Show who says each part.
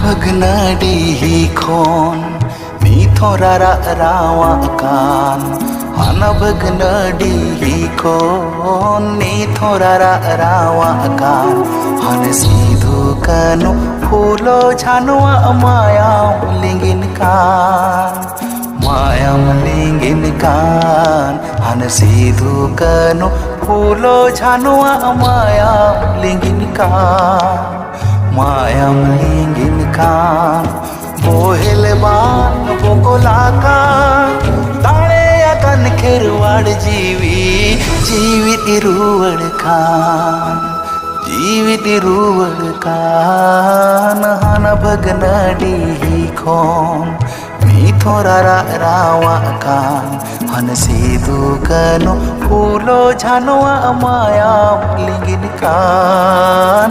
Speaker 1: भगनडी खोन मिथोरारा रावा कान हाना भगनडी खोन मिथोरारा रावा कान हन सीधु कनु फूलो झानुआ मायाम लिंगिन कान हन सीधु कनु फूलो झानुआ मायाम लिंगिन कान बोहेल बान बोकोला का ताणे अकन खेरवाड़ जीवित रुवड़ कान हाना भगनडी खोन मिथोरारा रावा कान हन सीधु कनु फूलो झानुआ मायाम लिंगिन कान